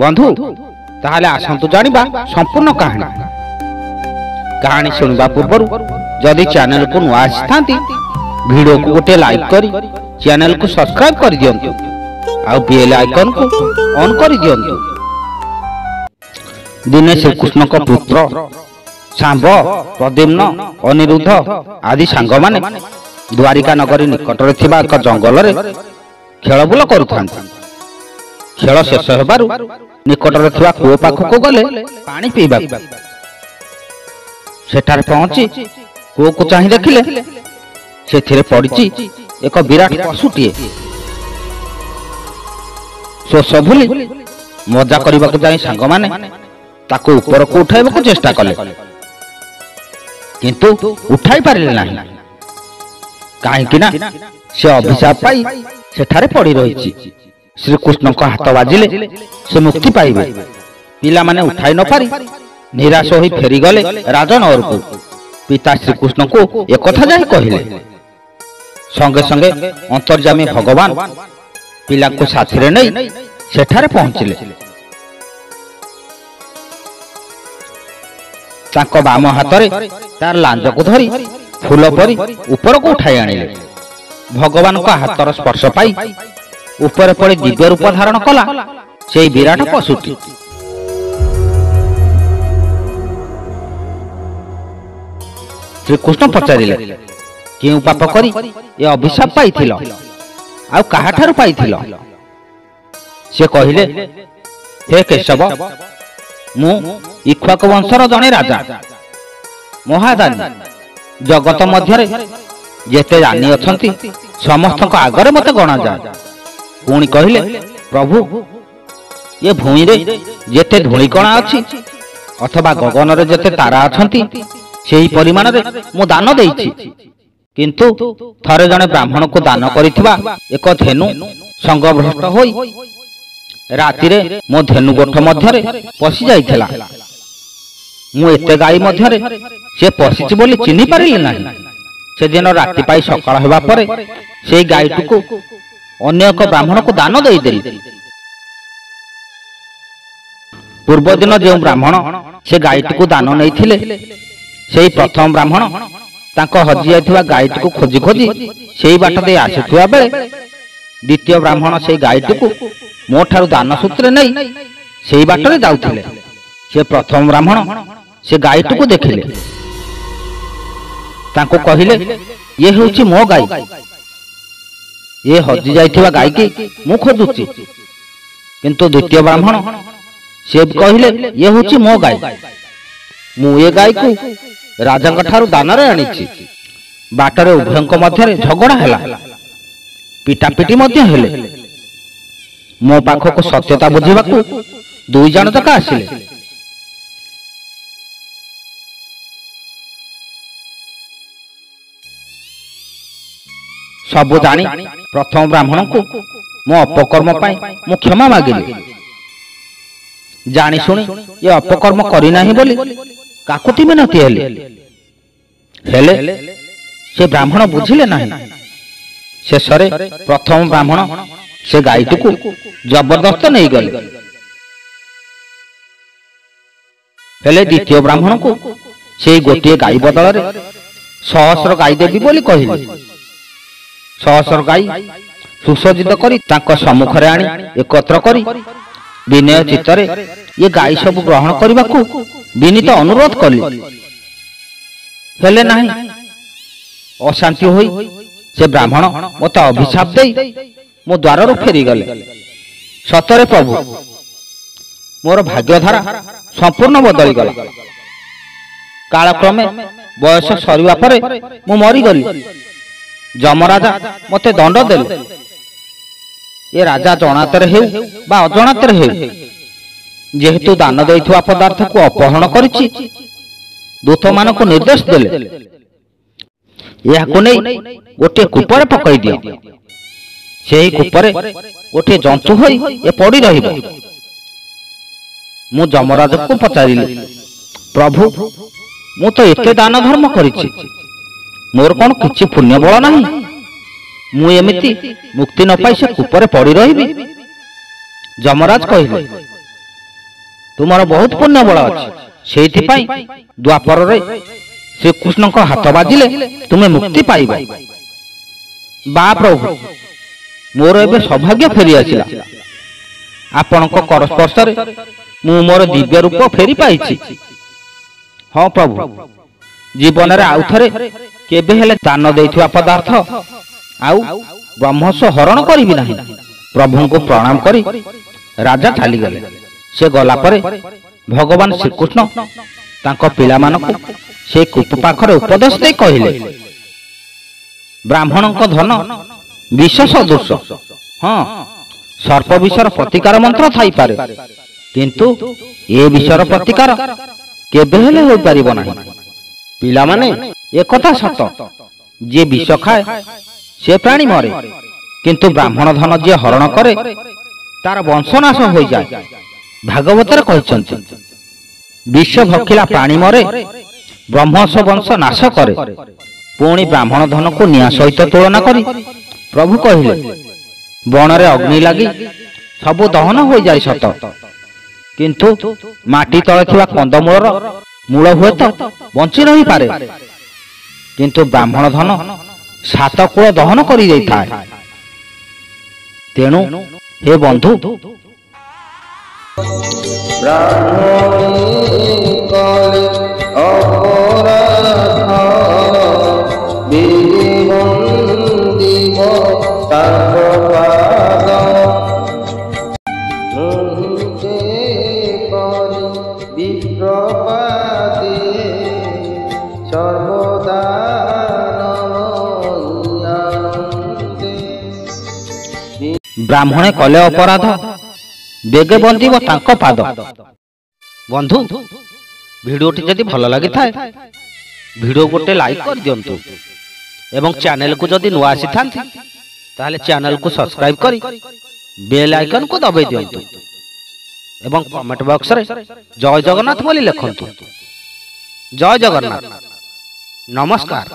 बंधु ताहले आसंतु जानिबा संपूर्ण कहानी। कहानी सुनिबा पूर्व जदि चैनल को नुआ आसी वीडियो को गोटे लाइक करी चैनल को सब्सक्राइब कर दियंतु आ बेल आइकन को ऑन कर दियंतु। दिने श्री कृष्ण को पुत्र सांब प्रद्युम्न अनिरुद्ध आदि सांग माने द्वारिका नगरी निकट रे थिबा एक जंगल रे खेलबुल करुथांती। खेल शेष हेबारु निकट रे थिबा कूओ पाखको गले पानी पीबा। सेठार पहुंची कूओ को चाहि देखिले सेथिरे पड़िची एक विराट पशुटीए। शोष भूली मजा करने को जाई सांग माने ताको ऊपर को उठाइबा को चेष्टा कले किंतु उठाई पारिले नाही। काहेकि ना से अभिशाप पाई सेठारे पड़ी रहिछि। श्री कृष्ण को हाथ बाजिले से मुक्ति पाइबे। पिला माने उठाई न पारी निराश होई फेरी गले राजनगर को। पिता श्री कृष्ण को एक कथा जाई कहिले। संगे संगे अंतर्जामी भगवान पिला को साथी रे नै सेठारे पहुंचिले। ताको बाम हाथरे तार लांज को धरी फूल परी ऊपर को उठाई आनिले। भगवान को हाथर स्पर्श पाई ऊपर पड़े दिव्य रूप धारण कला से विराट पशुटी। श्री कृष्ण पचारिले केउ पाप करी ए अभिशाप पाइथिल आ काहाठारु पाइथिल। से कहिले हे केशव मु इक्ष्वाक वंशर जने राजा महादानी। जगत मध्यरे जेते रानी अछंती समस्त आगरे मते गणा जाए। पुणी कहिले प्रभु ये भूमि रे जेते धूलिकणा अछि अथवा गगन रे जेते तारा अछंती सेही परिमाण रे मु दान देइछि। किंतु थरे जने ब्राह्मण को दान करिथिबा एक धेनु संगभ्रष्ट होई राति रे मो धेनु गोठ मध्यरे पसी जाइथिला। मु एते गाई मध्यरे से पसिछि बोली चिन्हि पारिले नाही। से दिन राति पाई सकाळ हेबा परे सेही गाईटु को अन्य एक ब्राह्मण को दान दे देली। पूर्व दिन जो ब्राह्मण से गाईटी को दान नहीं थिले सेही प्रथम ब्राह्मण तांको हजि जाइथिबा गाईटी को खोजी खोजी सेही बाट दे आसीथिबा बेले द्वितीय ब्राह्मण सेही गाईटी को मो ठारू दान सूत्र नहीं सेही बाट रे जाउथिले। से प्रथम ब्राह्मण से गाईटी को देखिले तांको कहिले ये होउची मो गाई। ये हजि जाइथिबा गाई की मु खोजुची। किंतु द्वितीय ब्राह्मण से कहिले ये होची मो गाई। मु ये गाई को राजा ठारू दान रे आनिछि। बाटरे उभयंक मध्यरे झगड़ा हैला पिटापिटी मध्य हेले। मो पाखो को सत्यता बुझिबाकू दुई जण तक आसिले। सबु जानी प्रथम ब्राह्मण को मो अपकर्म पाई मु क्षमा मागिली। जानी सुनी ये अपकर्म करी नाही बोली काकुति मिनती हेले से ब्राह्मण बुझिले नाही। शेषरे प्रथम ब्राह्मण से गाईटी को जबरदस्त नहीं गले। हेले द्वितीय ब्राह्मण को से गोटे गाई बदल रे सहस्र गाई देवी बोली कहिले। सहस्र गाई सुसज्जित करी तांको सम्मुख रे आनी एकत्र करी विनय चित्तरे ये गाई सब ग्रहण करने को विनीत अनुरोध कली। हेले नाही अशांति होई से ब्राह्मण मते अभिशाप देई मो द्वार फेरी गले। सतरे प्रभु मोर भाग्यधारा संपूर्ण बदली गला। कालक्रमे बयस सरिवा परे मु मरी गली। जमराजा मते दंड देले। ये राजा जनातरे हेउ बा अजनातरे हेउ जेहेतु दान देइथवा पदार्थ को अपहरण करिछि दूत मान को निर्देश देले याको नै गोटे कूपरे पकई दियो। सेही कूपरे गोटे जंतु होई ए पड़ी रहिबो। मु जमराज को पचारिले प्रभु मु तो एते दान धर्म करिछि मोर कोन किछि पुण्य बळ नाही। मु एमिति मुक्ति न पाई से कूपरे पड़ी रहिबी। जमराज कहिले ତୁମର ବହୁତ ପୁଣ୍ୟ ବଳ ଅଛି। ସେଇଥିପାଇଁ ଦ୍ୱାପରରେ ଶ୍ରୀକୃଷ୍ଣଙ୍କ ହାତ ବାଜିଲେ ତୁମେ ମୁକ୍ତି ପାଇବ। ବା ପ୍ରଭୁ, ମୋର ଏବେ ସୌଭାଗ୍ୟ ଫେରି ଆସିଲା। ଆପଣଙ୍କ କର ସ୍ପର୍ଶରେ ମୁଁ ମୋର ଦିବ୍ୟ ରୂପ ଫେରି ପାଇଛି। ହଁ ପ୍ରଭୁ, ଜୀବନରେ ଆଉ ଥରେ କେବେ ହେଲେ ଦାନ ଦେଇଥିବା ପଦାର୍ଥ ଆଉ ବ୍ରହ୍ମସ୍ୱ ହରଣ କରିବି ନାହିଁ। ପ୍ରଭୁଙ୍କୁ ପ୍ରଣାମ କରି ରାଜା ଚାଲିଗଲେ। ସେ ଗଲା ପରେ ଭଗବାନ ଶ୍ରୀକୃଷ୍ଣ ତାଙ୍କ ପିଲାମାନଙ୍କୁ ସେ କୂପ ପାଖରେ ଉପଦେଶ ଦେଇ କହିଲେ, ବ୍ରାହ୍ମଣଙ୍କ ଧନ ବିଷ ସଦୃଶ। ହଁ, ସର୍ପ ବିଷର ପ୍ରତିକାର ମନ୍ତ୍ର ଥାଇପାରେ, କିନ୍ତୁ ଏ ବିଷର ପ୍ରତିକାର କେବେ ହେଲେ ହୋଇପାରିବ ନାହିଁ। ପିଲାମାନେ, ଏକଥା ସତ, ଯିଏ ବିଷ ଖାଏ ସେ ପ୍ରାଣୀ ମରେ, କିନ୍ତୁ ବ୍ରାହ୍ମଣ ଧନ ଯିଏ ହରଣ କରେ ତାର ବଂଶନାଶ ହୋଇଯାଏ। ଭାଗବତରେ କହିଛନ୍ତି, ବିଷ ଭକ୍ଷିଲା ପ୍ରାଣୀ ମରେ, ବ୍ରହ୍ମସ୍ୱ ବଂଶ ନାଶ କରେ। ପୁଣି ବ୍ରାହ୍ମଣ ଧନକୁ ନିଆଁ ସହିତ ତୁଳନା କରି ପ୍ରଭୁ କହିଲେ, ବଣରେ ଅଗ୍ନି ଲାଗି ସବୁ ଦହନ ହୋଇଯାଏ ସତ, କିନ୍ତୁ ମାଟି ତଳେ ଥିବା କନ୍ଦମୂଳର ମୂଳ ହୁଏତ ବଞ୍ଚି ରହିପାରେ, କିନ୍ତୁ ବ୍ରାହ୍ମଣ ଧନ 7 କୂଳ ଦହନ କରିଦେଇଥାଏ। ତେଣୁ ହେ ବନ୍ଧୁ, ବ୍ରାହ୍ମଣେ କଲେ ଅପରାଧ, ବେଗେ ବନ୍ଦିବ ତାଙ୍କ ପାଦ। ବନ୍ଧୁ, ଭିଡ଼ିଓଟି ଯଦି ଭଲ ଲାଗିଥାଏ ଭିଡ଼ିଓ ଗୋଟେ ଲାଇକ୍ କରିଦିଅନ୍ତୁ ଏବଂ ଚ୍ୟାନେଲକୁ ଯଦି ନୂଆ ଆସିଥାନ୍ତି ତାହେଲେ ଚ୍ୟାନେଲକୁ ସବସ୍କ୍ରାଇବ୍ କରି ବେଲ୍ ଆଇକନକୁ ଦବାଇ ଦିଅନ୍ତୁ ଏବଂ କମେଣ୍ଟ ବକ୍ସରେ ଜୟ ଜଗନ୍ନାଥ ବୋଲି ଲେଖନ୍ତୁ। ଜୟ ଜଗନ୍ନାଥ। ନମସ୍କାର।